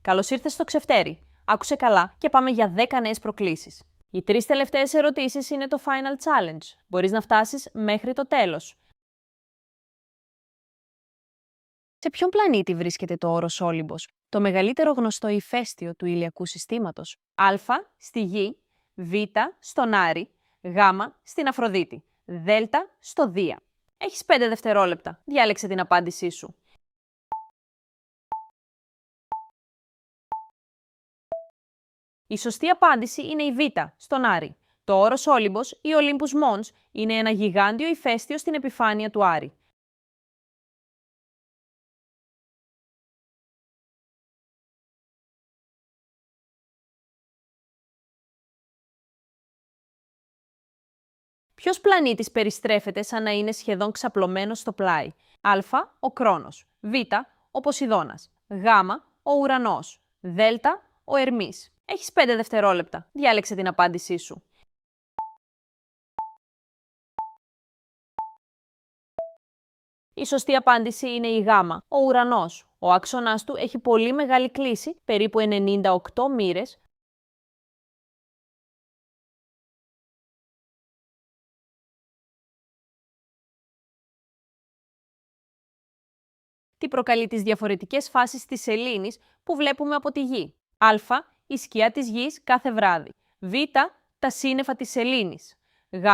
Καλώς ήρθες στο Ξεφτέρι. Άκουσε καλά και πάμε για 10 νέες προκλήσεις. Οι 3 τελευταίες ερωτήσεις είναι το Final Challenge. Μπορείς να φτάσεις μέχρι το τέλος. Σε ποιον πλανήτη βρίσκεται το Όρος Όλυμπος, το μεγαλύτερο γνωστό ηφαίστειο του ηλιακού συστήματος? Α. Στη Γη, Β. Στον Άρη, Γ. Στην Αφροδίτη, Δ. Στο Δία. Έχεις 5 δευτερόλεπτα. Διάλεξε την απάντησή σου. Η σωστή απάντηση είναι η Β. Στον Άρη. Το Όρος Όλυμπος ή Olympus Mons είναι ένα γιγάντιο ηφαίστειο στην επιφάνεια του Άρη. Ποιος πλανήτης περιστρέφεται σαν να είναι σχεδόν ξαπλωμένος στο πλάι? Α. Ο Κρόνος. Β. Ο Ποσειδώνας. Γ. Ο Ουρανός. Δ. Ο Ερμής. Έχεις 5 δευτερόλεπτα. Διάλεξε την απάντησή σου. Η σωστή απάντηση είναι η Γ. Ο Ουρανός. Ο άξονας του έχει πολύ μεγάλη κλίση, περίπου 98 μοίρες. Τι προκαλεί τις διαφορετικές φάσεις της σελήνης που βλέπουμε από τη Γη? Α. Η σκιά της Γης κάθε βράδυ. Β. Τα σύννεφα της σελήνης. Γ.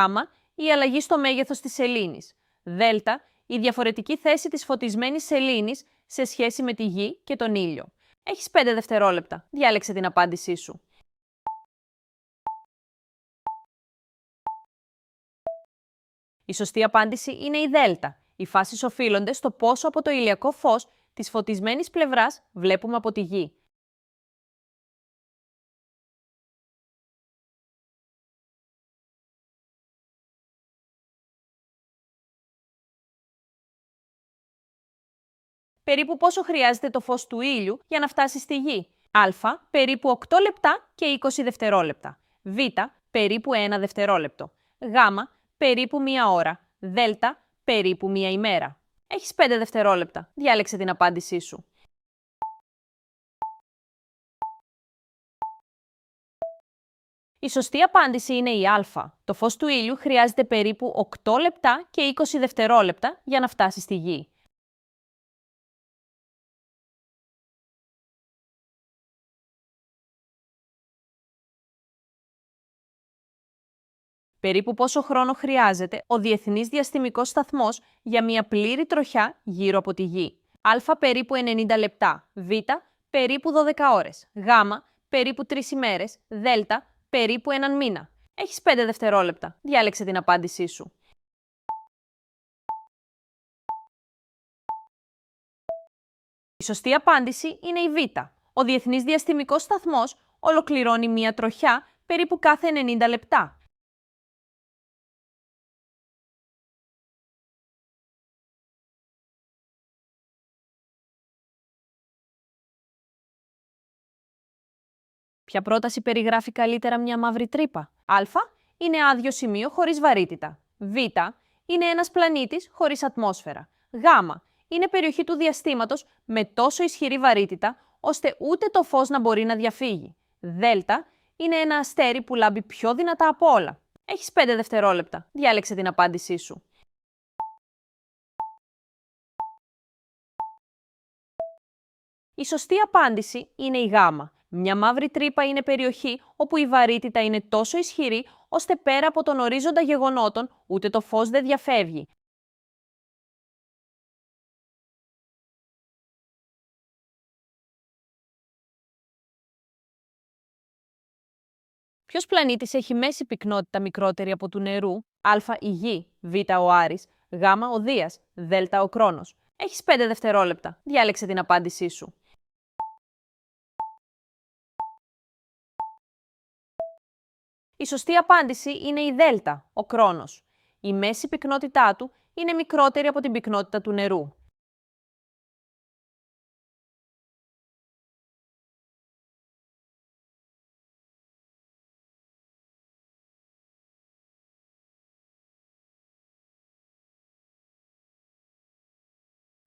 Η αλλαγή στο μέγεθος της σελήνης. Δ. Η διαφορετική θέση της φωτισμένης σελήνης σε σχέση με τη Γη και τον ήλιο. Έχεις 5 δευτερόλεπτα. Διάλεξε την απάντησή σου. Η σωστή απάντηση είναι η Δ. Οι φάσεις οφείλονται στο πόσο από το ηλιακό φως της φωτισμένης πλευράς βλέπουμε από τη Γη. Περίπου πόσο χρειάζεται το φως του ήλιου για να φτάσει στη Γη? Α. Περίπου 8 λεπτά και 20 δευτερόλεπτα. Β. Περίπου 1 δευτερόλεπτο. Γ. Περίπου 1 ώρα. Δ. Περίπου 1 ημέρα. Έχεις 5 δευτερόλεπτα. Διάλεξε την απάντησή σου. Η σωστή απάντηση είναι η Α. Το φως του ήλιου χρειάζεται περίπου 8 λεπτά και 20 δευτερόλεπτα για να φτάσει στη Γη. Περίπου πόσο χρόνο χρειάζεται ο Διεθνής Διαστημικός Σταθμός για μια πλήρη τροχιά γύρω από τη Γη? Α. Περίπου 90 λεπτά. Β. Περίπου 12 ώρες. Γ. Περίπου 3 ημέρες. Δ. Περίπου 1 μήνα. Έχεις 5 δευτερόλεπτα. Διάλεξε την απάντησή σου. Η σωστή απάντηση είναι η Β. Ο Διεθνής Διαστημικός Σταθμός ολοκληρώνει μια τροχιά περίπου κάθε 90 λεπτά. Ποια πρόταση περιγράφει καλύτερα μια μαύρη τρύπα? Α. Είναι άδειο σημείο χωρίς βαρύτητα. Β. Είναι ένας πλανήτης χωρίς ατμόσφαιρα. Γ. Είναι περιοχή του διαστήματος με τόσο ισχυρή βαρύτητα, ώστε ούτε το φως να μπορεί να διαφύγει. Δ. Είναι ένα αστέρι που λάμπει πιο δυνατά από όλα. Έχεις 5 δευτερόλεπτα. Διάλεξε την απάντησή σου. Η σωστή απάντηση είναι η Γ. Μια μαύρη τρύπα είναι περιοχή όπου η βαρύτητα είναι τόσο ισχυρή, ώστε πέρα από τον ορίζοντα γεγονότων ούτε το φως δεν διαφεύγει. Ποιος πλανήτης έχει μέση πυκνότητα μικρότερη από του νερού? Α. Η Γη, Β. Ο Άρης, Γ. Ο Δίας, Δ. Ο Κρόνος. Έχεις 5 δευτερόλεπτα. Διάλεξε την απάντησή σου. Η σωστή απάντηση είναι η Δ. Ο Κρόνος. Η μέση πυκνότητά του είναι μικρότερη από την πυκνότητα του νερού.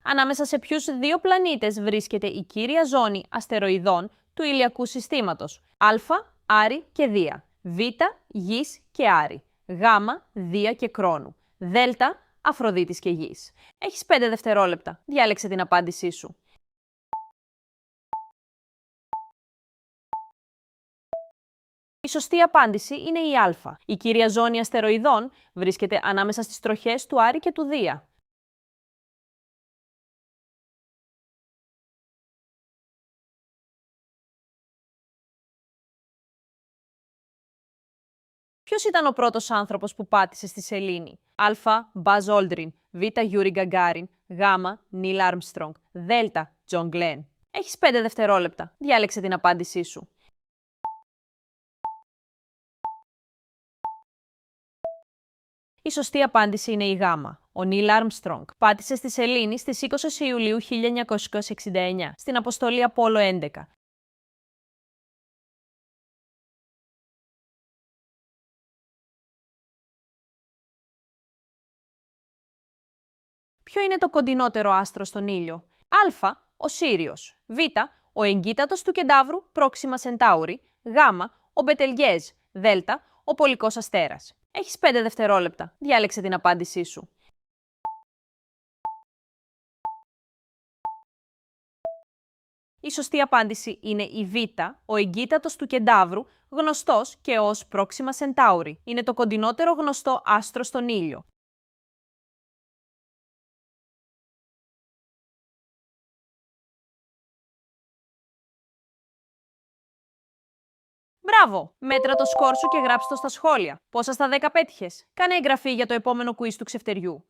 Ανάμεσα σε ποιους δύο πλανήτες βρίσκεται η κύρια ζώνη αστεροειδών του ηλιακού συστήματος? Α. Άρη και Δία. Β. Γης και Άρη. Γ. Δία και Κρόνου. Δ. Αφροδίτης και Γης. Έχεις 5 δευτερόλεπτα. Διάλεξε την απάντησή σου. Η σωστή απάντηση είναι η Α. Η κύρια ζώνη αστεροειδών βρίσκεται ανάμεσα στις τροχές του Άρη και του Δία. Ποιος ήταν ο πρώτος άνθρωπος που πάτησε στη σελήνη? Α. Μπάζ Όλντριν. Β. Γιούρι Γκαγκάριν. Γ. Νίλ Άρμστρονγκ. Δ. Τζον Γκλέν. Έχεις 5 δευτερόλεπτα. Διάλεξε την απάντησή σου. Η σωστή απάντηση είναι η Γ. Ο Νίλ Άρμστρονγκ πάτησε στη σελήνη στις 20 Ιουλίου 1969 στην αποστολή Απόλλω 11. Ποιο είναι το κοντινότερο άστρο στον ήλιο? Α. Ο Σύριος. Β. Ο εγκύτατος του Κεντάβρου, Πρόξιμα Σεντάουρι. Γ. Ο Μπετελγέζ. Δ. Ο Πολικός Αστέρας. Έχεις 5 δευτερόλεπτα. Διάλεξε την απάντησή σου. Η σωστή απάντηση είναι η Β. Ο εγκύτατος του Κεντάβρου, γνωστός και ως Πρόξιμα Σεντάουρι. Είναι το κοντινότερο γνωστό άστρο στον ήλιο. Μπράβο! Μέτρα το σκορ σου και γράψτε το στα σχόλια. Πόσα στα 10 πέτυχες? Κάνε εγγραφή για το επόμενο quiz του Ξεφτεριού.